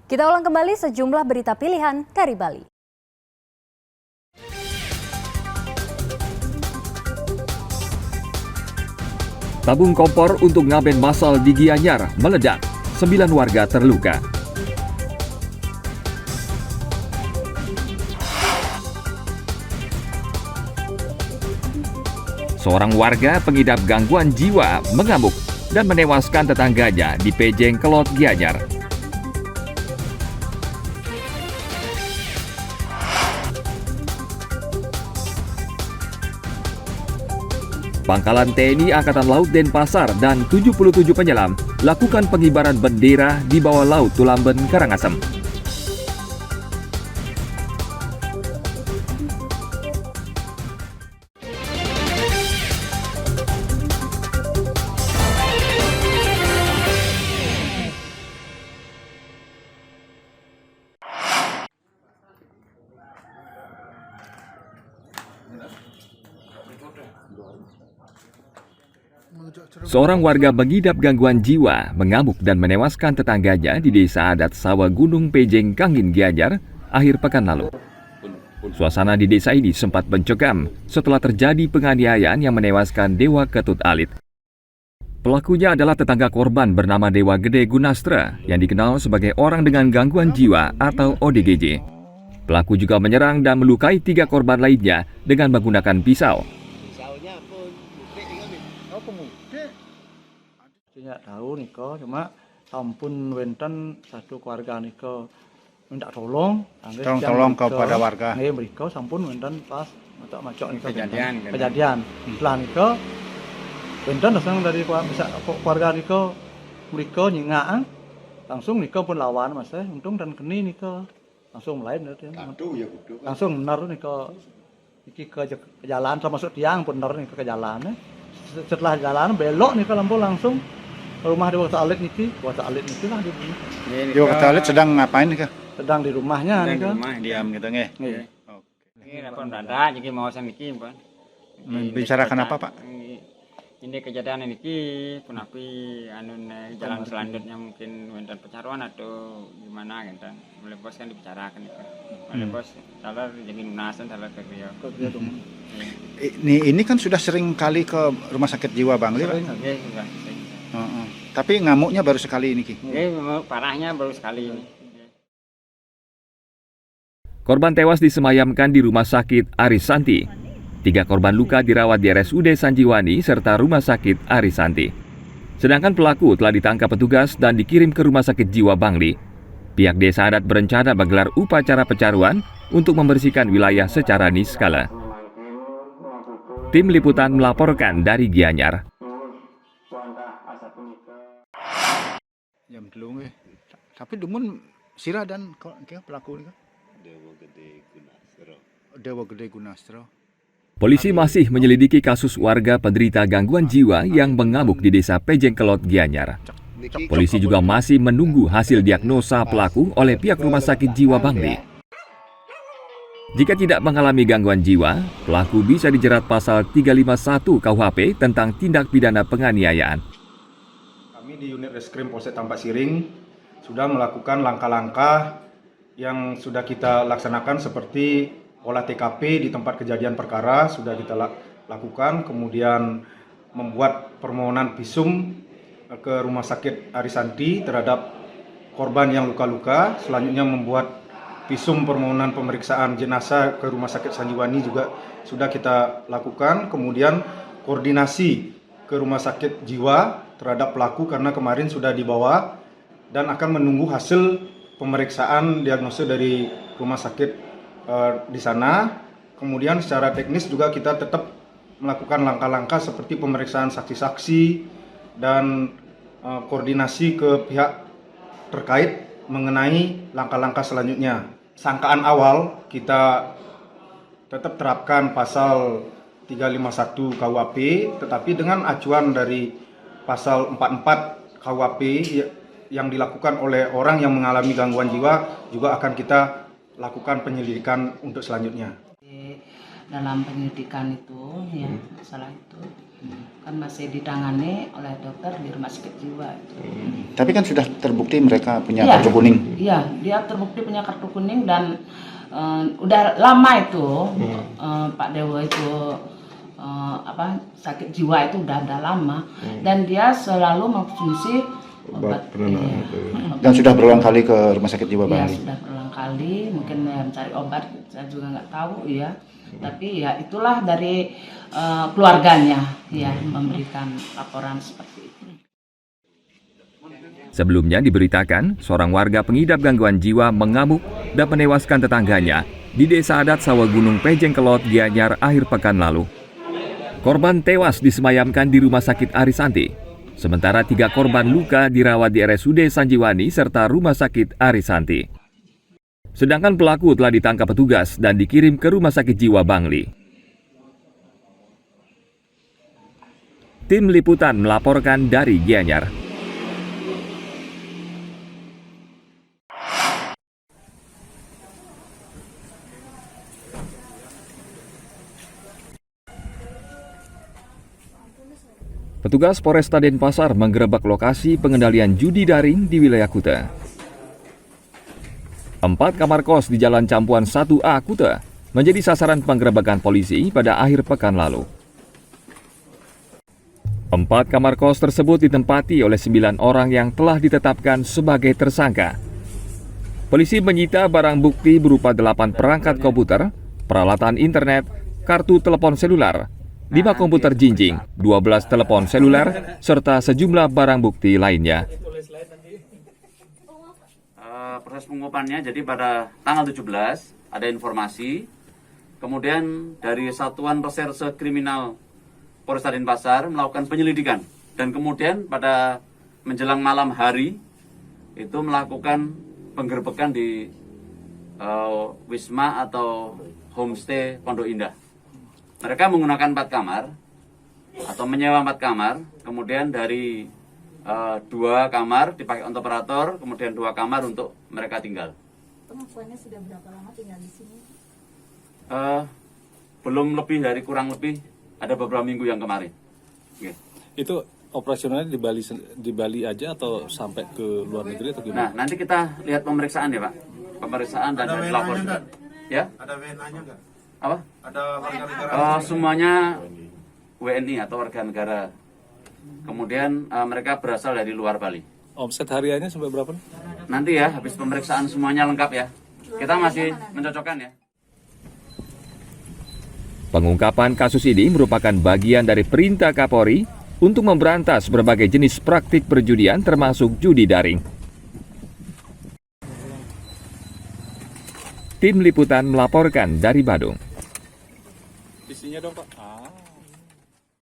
Kita ulang kembali sejumlah berita pilihan dari Bali. Tabung kompor untuk ngaben massal di Gianyar meledak, 9 warga terluka. Seorang warga pengidap gangguan jiwa mengamuk dan menewaskan tetangganya di Pejeng Kelot Gianyar. Pangkalan TNI Angkatan Laut Denpasar dan 77 penyelam lakukan pengibaran bendera di bawah laut Tulamben, Karangasem. Seorang warga mengidap gangguan jiwa mengamuk dan menewaskan tetangganya di desa adat Sawah Gunung Pejeng Kangin Gianyar akhir pekan lalu. Suasana di desa ini sempat mencekam setelah terjadi penganiayaan yang menewaskan Dewa Ketut Alit. Pelakunya adalah tetangga korban bernama Dewa Gede Gunastra yang dikenal sebagai orang dengan gangguan jiwa atau ODGJ. Pelaku juga menyerang dan melukai 3 korban lainnya dengan menggunakan pisau. Tidak tahu niko, cuma sampun wenten satu keluarga niko minta tolong kepada warga. Nih mereka sampun wenten pas macok niko kejadian. Setelah niko wenten langsung dari keluarga niko mereka nyingaan langsung niko pun lawan mas untung dan keni niko langsung lain langsung benar niko iki ke jalan termasuk tiang pun benar niko ke jalan. Setelah jalan belok niko langsung rumah Dewa Ketut Alit niki lah di sini. Dewa Ketut Alit sedang ngapain nih kak? Sedang di rumahnya nih kak. Diam gitu nggih. Nggih. Ini apa mendadak jadi mau niki Pak. Membicarakan apa Pak? Ini kejadian niki punapi jalan selanjutnya mungkin wonten pecaruan atau gimana gitu. Oleh bos kan dibicarakan itu. Oleh bos salah jadi lunasan salah ke dia. Ini kan sudah sering kali ke rumah sakit jiwa Bangli Pak? Oke, sudah. Tapi ngamuknya baru sekali ini Ki? Parahnya baru sekali ini. Korban tewas disemayamkan di Rumah Sakit Arisanti. 3 korban luka dirawat di RSUD Sanjiwani serta Rumah Sakit Arisanti. Sedangkan pelaku telah ditangkap petugas dan dikirim ke Rumah Sakit Jiwa Bangli. Pihak desa adat berencana menggelar upacara pecaruan untuk membersihkan wilayah secara niskala. Tim liputan melaporkan dari Gianyar. Jam telung tapi dumun sirah dan pelaku ini Dewa Gede Gunastra. Polisi masih menyelidiki kasus warga penderita gangguan jiwa yang mengamuk di desa Pejeng Kelot Gianyar. Polisi juga masih menunggu hasil diagnosa pelaku oleh pihak Rumah Sakit Jiwa Bangli. Jika tidak mengalami gangguan jiwa, pelaku bisa dijerat pasal 351 KUHP tentang tindak pidana penganiayaan. Kami di unit Reskrim Polsek Tampak Siring sudah melakukan langkah-langkah yang sudah kita laksanakan seperti olah TKP di tempat kejadian perkara sudah kita lakukan, kemudian membuat permohonan visum ke Rumah Sakit Arisanti terhadap korban yang luka-luka, selanjutnya membuat visum permohonan pemeriksaan jenazah ke Rumah Sakit Sanjiwani juga sudah kita lakukan, kemudian koordinasi ke Rumah Sakit Jiwa terhadap pelaku karena kemarin sudah dibawa dan akan menunggu hasil pemeriksaan diagnosa dari rumah sakit di sana. Kemudian secara teknis juga kita tetap melakukan langkah-langkah seperti pemeriksaan saksi-saksi dan koordinasi ke pihak terkait mengenai langkah-langkah selanjutnya. Sangkaan awal kita tetap terapkan pasal 351 KUHP, tetapi dengan acuan dari pasal 44 KUHP yang dilakukan oleh orang yang mengalami gangguan jiwa juga akan kita lakukan penyelidikan untuk selanjutnya. Dalam penyelidikan itu ya masalah itu kan masih ditangani oleh dokter di rumah sakit jiwa itu. Tapi kan sudah terbukti mereka punya Iya. kartu kuning. Iya, dia terbukti punya kartu kuning dan udah lama itu Pak Dewo itu sakit jiwa itu udah lama dan dia selalu mengkonsumsi obat. Dan sudah berulang kali ke rumah sakit jiwa Ya, Bali. sudah berulang kali, mungkin mencari obat, saya juga nggak tahu ya. Tapi ya itulah dari keluarganya ya memberikan laporan seperti itu. Sebelumnya diberitakan, seorang warga pengidap gangguan jiwa mengamuk dan menewaskan tetangganya di Desa Adat Sawagunung Pejeng Kelot, Gianyar akhir pekan lalu. Korban tewas disemayamkan di Rumah Sakit Arisanti. Sementara 3 korban luka dirawat di RSUD Sanjiwani serta Rumah Sakit Arisanti. Sedangkan pelaku telah ditangkap petugas dan dikirim ke Rumah Sakit Jiwa Bangli. Tim Liputan melaporkan dari Gianyar. Petugas Polresta Denpasar menggerebek lokasi pengendalian judi daring di wilayah Kuta. 4 kamar kos di Jalan Campuan 1A Kuta menjadi sasaran penggerebekan polisi pada akhir pekan lalu. 4 kamar kos tersebut ditempati oleh 9 orang yang telah ditetapkan sebagai tersangka. Polisi menyita barang bukti berupa 8 perangkat komputer, peralatan internet, kartu telepon seluler, 5 komputer jinjing, 12 telepon seluler, serta sejumlah barang bukti lainnya. Proses penguapannya, jadi pada tanggal 17 ada informasi, kemudian dari Satuan Reserse Kriminal Polresta Denpasar melakukan penyelidikan, dan kemudian pada menjelang malam hari itu melakukan penggerbekan di Wisma atau Homestay Pondok Indah. Mereka menggunakan 4 kamar atau menyewa 4 kamar, kemudian dari 2 kamar dipakai untuk operator, kemudian 2 kamar untuk mereka tinggal. Pengakuannya sudah berapa lama tinggal di sini? Belum lebih dari kurang lebih ada beberapa minggu yang kemarin. Oke. Itu operasionalnya di Bali aja atau sampai ke luar negeri atau gimana? Nah, nanti kita lihat pemeriksaan ya Pak. Pemeriksaan dan lapor juga. Ya? Ada WNA-nya nggak? Apa? Ada warga negara semuanya WNI atau warga negara. Kemudian mereka berasal dari luar Bali. Omset hariannya sampai berapa? Nanti ya, habis pemeriksaan semuanya lengkap ya. Kita masih mencocokkan ya. Pengungkapan kasus ini merupakan bagian dari perintah Kapolri untuk memberantas berbagai jenis praktik perjudian termasuk judi daring. Tim Liputan melaporkan dari Badung. Isinya dong Pak.